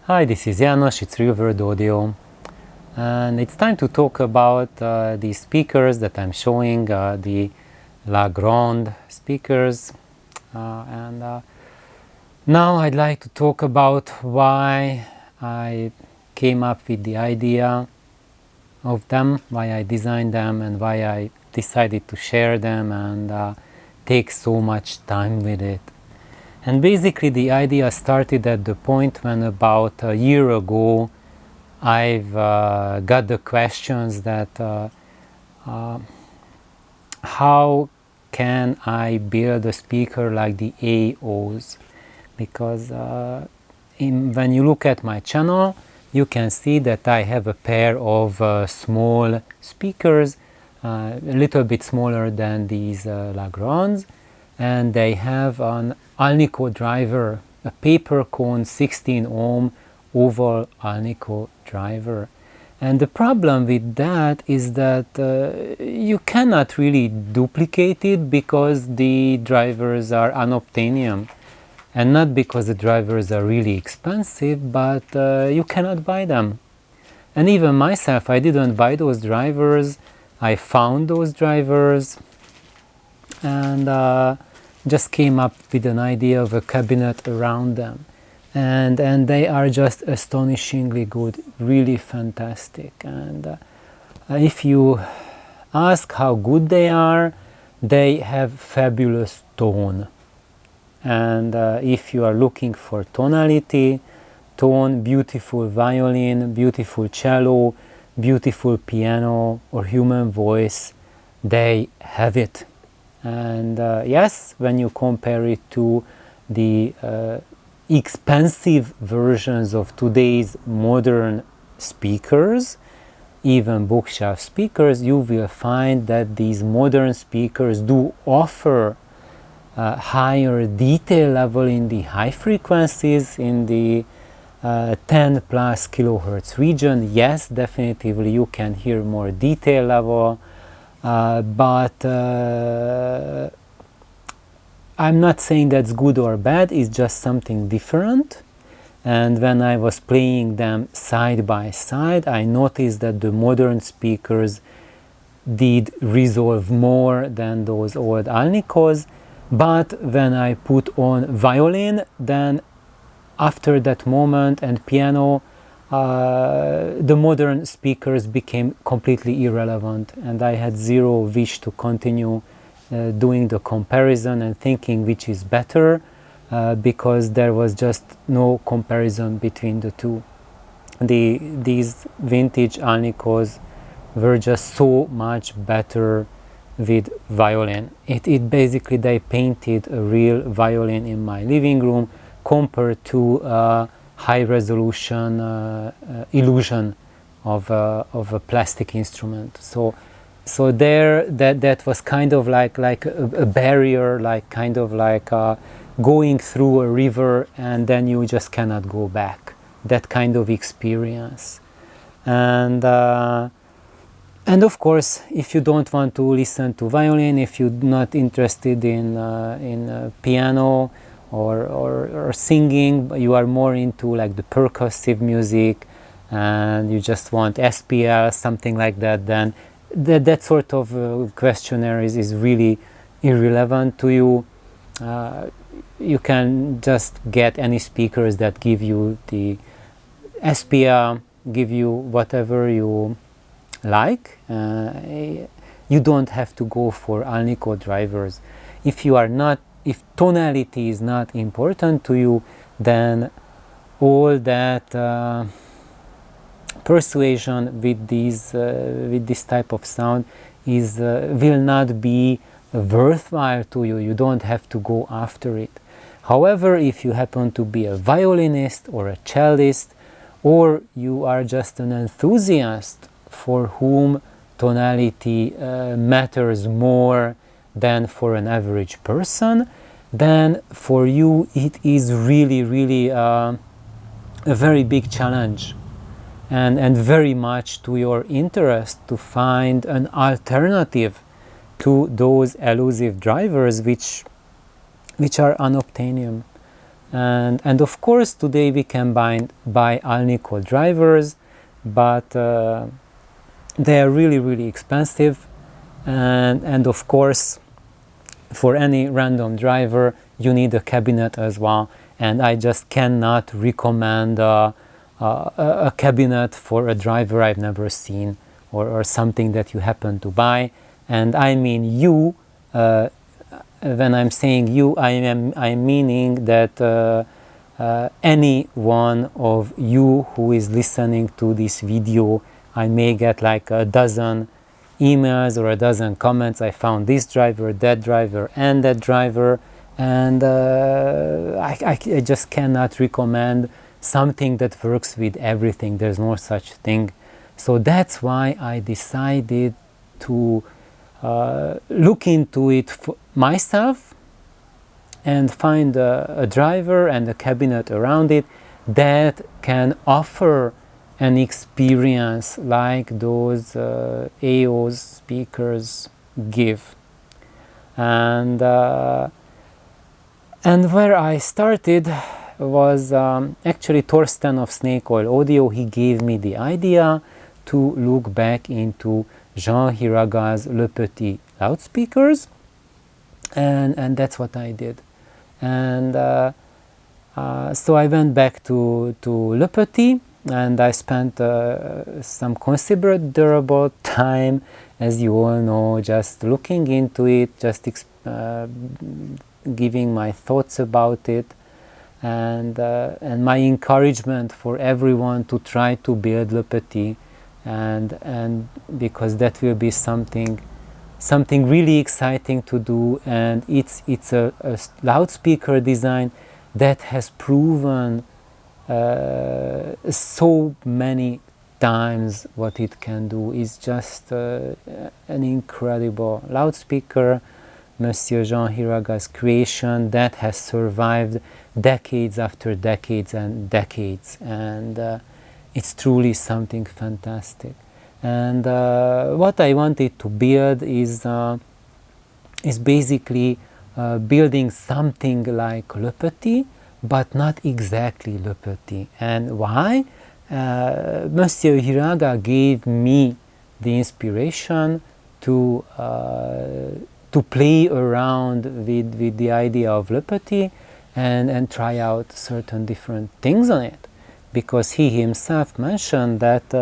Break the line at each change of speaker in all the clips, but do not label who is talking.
Hi, this is János, it's Real World Audio, and it's time to talk about the speakers that I'm showing, the Grande speakers, and now I'd like to talk about why I came up with the idea of them, why I designed them, and why I decided to share them and take so much time with it. And basically the idea started at the point when about a year ago I've got the questions that how can I build a speaker like the AOs, because when you look at my channel you can see that I have a pair of small speakers, a little bit smaller than these Lagranges, and they have an Alnico driver, a paper cone 16 ohm oval Alnico driver. And the problem with that is that you cannot really duplicate it because the drivers are unobtainium, and not because the drivers are really expensive, but you cannot buy them. And even myself, I didn't buy those drivers. I found those drivers and just came up with an idea of a cabinet around them, and they are just astonishingly good, really fantastic. And if you ask how good they are, they have fabulous tone. And if you are looking for tonality, tone, beautiful violin, beautiful cello, beautiful piano or human voice, they have it. And yes, when you compare it to the expensive versions of today's modern speakers, even bookshelf speakers, you will find that these modern speakers do offer higher detail level in the high frequencies, in the 10 plus kilohertz region. Yes, definitively you can hear more detail level. But I'm not saying that's good or bad, it's just something different. And when I was playing them side by side, I noticed that the modern speakers did resolve more than those old Alnicos. But when I put on violin, then after that moment, and piano, the modern speakers became completely irrelevant, and I had zero wish to continue doing the comparison and thinking which is better, because there was just no comparison between the two. These vintage Alnicos were just so much better with violin. It basically, they painted a real violin in my living room compared to high resolution illusion of a plastic instrument. So there, that was kind of like a barrier, like kind of like going through a river and then you just cannot go back. That kind of experience. And of course, if you don't want to listen to violin, if you're not interested in piano or singing, you are more into like the percussive music and you just want SPL, something like that, then that sort of questionnaire is really irrelevant to you. You can just get any speakers that give you the SPL, give you whatever you like. You don't have to go for Alnico drivers. If tonality is not important to you, then all that persuasion with this type of sound will not be worthwhile to you. You don't have to go after it. However, if you happen to be a violinist or a cellist, or you are just an enthusiast for whom tonality matters more than for an average person, then for you it is really a very big challenge and very much to your interest to find an alternative to those elusive drivers which are unobtainium. And of course today we can buy Alnico drivers, but they are really expensive, and of course for any random driver you need a cabinet as well, and I just cannot recommend a cabinet for a driver I've never seen, or something that you happen to buy. And I mean you, when I'm saying you, I'm meaning that any one of you who is listening to this video, I may get like a dozen emails or a dozen comments. I found this driver, that driver, and that driver, and I just cannot recommend something that works with everything. There's no such thing. So that's why I decided to look into it for myself and find a driver and a cabinet around it that can offer an experience like those AOS speakers give. And where I started was actually Torsten of Snake Oil Audio. He gave me the idea to look back into Jean Hiraga's Le Petit loudspeakers, and that's what I did. And so I went back to Le Petit, and I spent some considerable time, as you all know, just looking into it, just giving my thoughts about it, and my encouragement for everyone to try to build Le Petit, and because that will be something really exciting to do, and it's a loudspeaker design that has proven so many times what it can do. Is just an incredible loudspeaker, Monsieur Jean Hiraga's creation, that has survived decades after decades and decades, and it's truly something fantastic. And what I wanted to build is basically building something like Le Petit, but not exactly Le Petit. And why? Monsieur Hiraga gave me the inspiration to play around with the idea of Le Petit and try out certain different things on it, because he himself mentioned that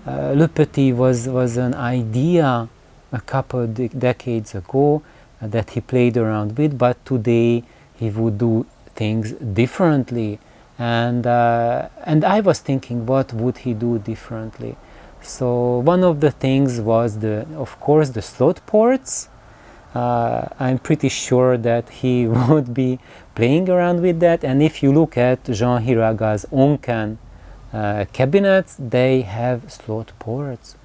Le Petit was an idea a couple decades ago that he played around with, but today he would do things differently, and I was thinking, what would he do differently? So one of the things was of course the slot ports. I'm pretty sure that he would be playing around with that, and if you look at Jean Hiraga's Onken cabinets, they have slot ports.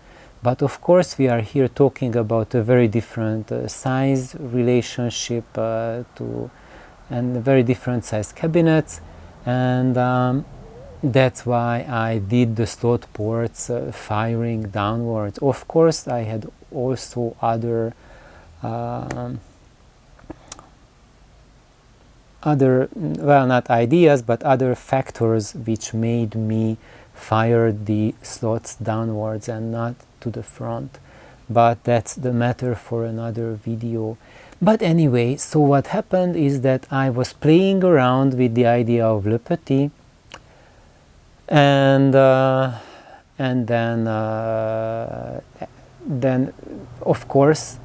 But of course we are here talking about a very different size relationship and very different size cabinets, and that's why I did the slot ports firing downwards. Of course I had also other well, not ideas, but other factors which made me fire the slots downwards and not to the front, but that's the matter for another video. But anyway, so what happened is that I was playing around with the idea of Le Petit, and then of course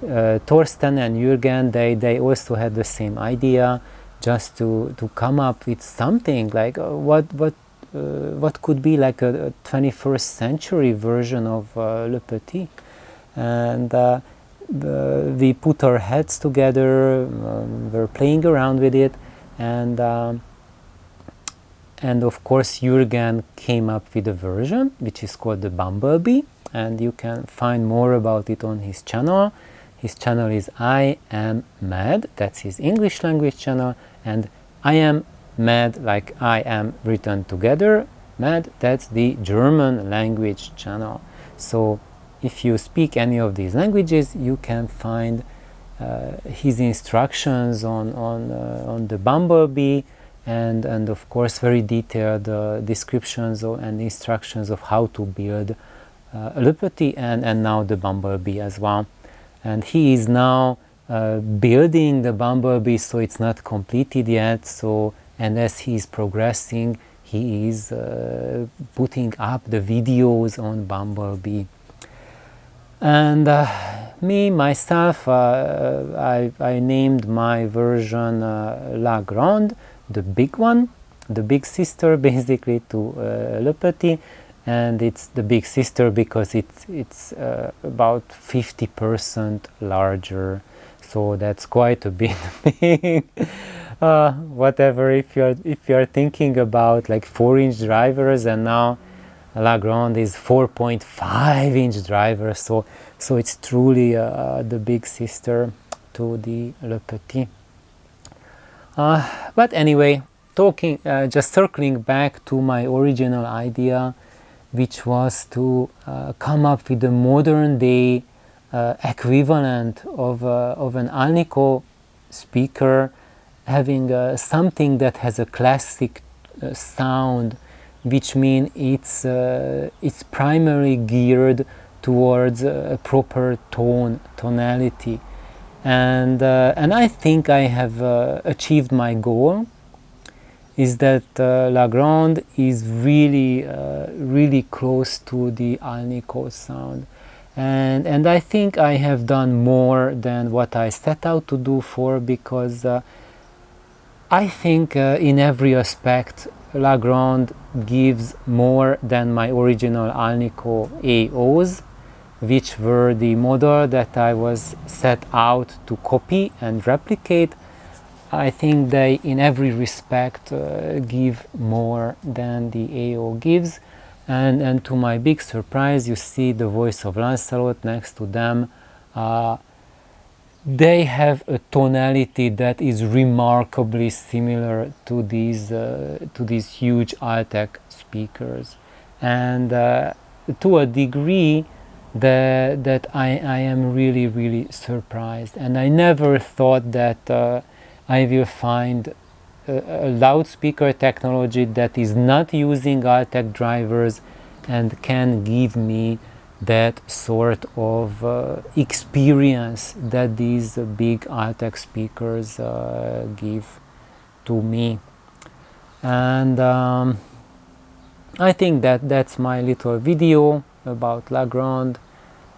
Torsten and Jürgen, they also had the same idea, just to come up with something like what could be like a 21st century version of Le Petit. And we put our heads together, we're playing around with it, and of course Jürgen came up with a version which is called the Bumblebee, and you can find more about it on his channel. His channel is I Am Mad, that's his English language channel, and I Am Mad, like I am written together, Mad, that's the German language channel. So if you speak any of these languages, you can find his instructions on the Bumblebee, and of course very detailed descriptions and instructions of how to build Le Petit and now the Bumblebee as well. And he is now building the Bumblebee, so it's not completed yet. So, and as he is progressing, he is putting up the videos on Bumblebee. And me, myself, I named my version La Grande, the big one, the big sister basically to Le Petit. And it's the big sister because it's about 50% larger, so that's quite a bit big. Whatever, if you're thinking about like 4-inch drivers, and now La Grande is 4.5-inch driver, so it's truly the big sister to the Le Petit. But anyway, just circling back to my original idea, which was to come up with the modern day equivalent of an Alnico speaker, having something that has a classic sound, which means it's primarily geared towards a proper tonality, and I think I have achieved my goal. Is that La Grande is really close to the Alnico sound, and I think I have done more than what I set out to do because I think in every aspect La Grande gives more than my original Alnico AOs, which were the model that I was set out to copy and replicate. I think they, in every respect, give more than the AO gives, and to my big surprise, you see the voice of Lancelot next to them. They have a tonality that is remarkably similar to these huge Altec speakers, and to a degree that I am really surprised, and I never thought that I will find a loudspeaker technology that is not using Altec drivers and can give me that sort of experience that these big Altec speakers give to me. And I think that's my little video about La Grande,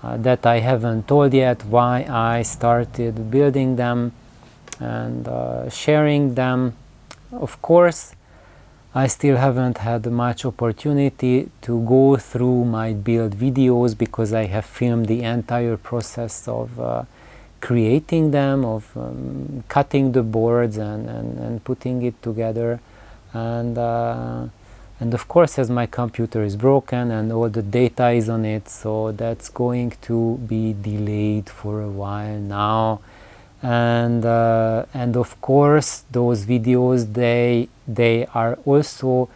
that I haven't told yet why I started building them and sharing them. Of course, I still haven't had much opportunity to go through my build videos because I have filmed the entire process of creating them, of cutting the boards and putting it together, and of course, as my computer is broken and all the data is on it, so that's going to be delayed for a while now. And of course, those videos, they are also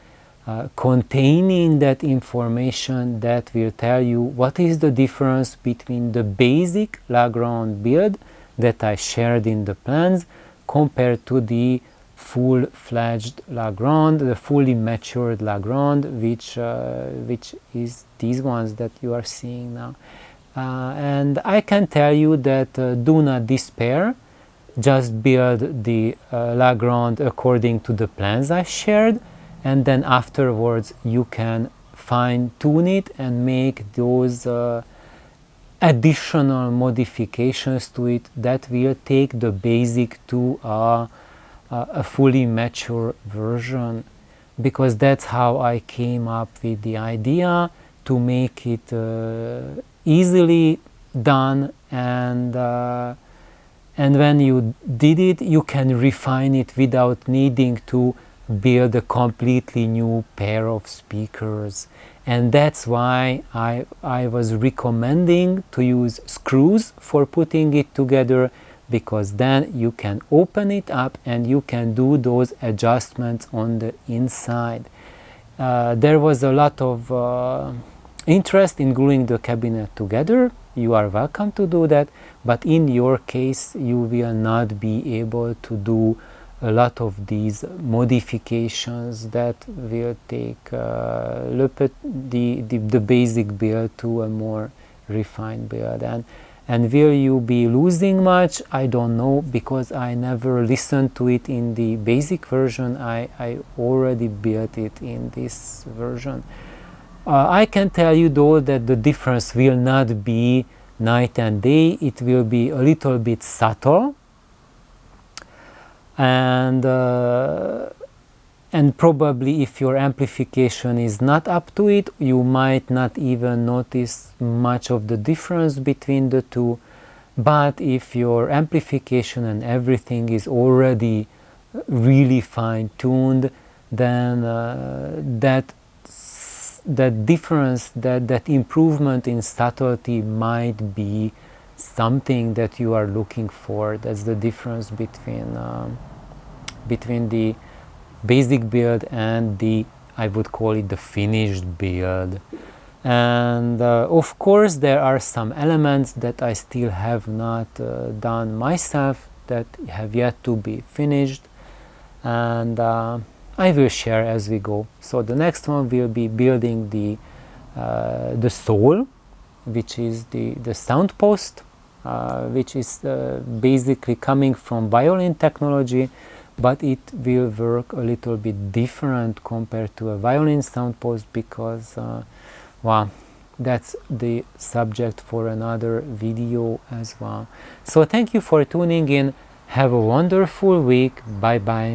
containing that information that will tell you what is the difference between the basic La Grande build that I shared in the plans compared to the full-fledged La Grande, the fully matured La Grande, which is these ones that you are seeing now. And I can tell you that do not despair, just build the La Grande according to the plans I shared, and then afterwards you can fine-tune it and make those additional modifications to it that will take the basic to a fully mature version, because that's how I came up with the idea to make it easily done, and when you did it, you can refine it without needing to build a completely new pair of speakers. And that's why I was recommending to use screws for putting it together, because then you can open it up and you can do those adjustments on the inside. There was a lot of interest in gluing the cabinet together. You are welcome to do that, but in your case you will not be able to do a lot of these modifications that will take the basic build to a more refined build. And will you be losing much? I don't know, because I never listened to it in the basic version. I already built it in this version. I can tell you though that the difference will not be night and day. It will be a little bit subtle, and probably if your amplification is not up to it, you might not even notice much of the difference between the two. But if your amplification and everything is already really fine-tuned, then that difference, that improvement in subtlety might be something that you are looking for. That's the difference between the basic build and the, I would call it, the finished build. And of course there are some elements that I still have not done myself, that have yet to be finished, and I will share as we go. So the next one will be building the soul, which is the sound post, which is basically coming from violin technology, but it will work a little bit different compared to a violin sound post, because well, that's the subject for another video as well. So thank you for tuning in. Have a wonderful week. Bye bye.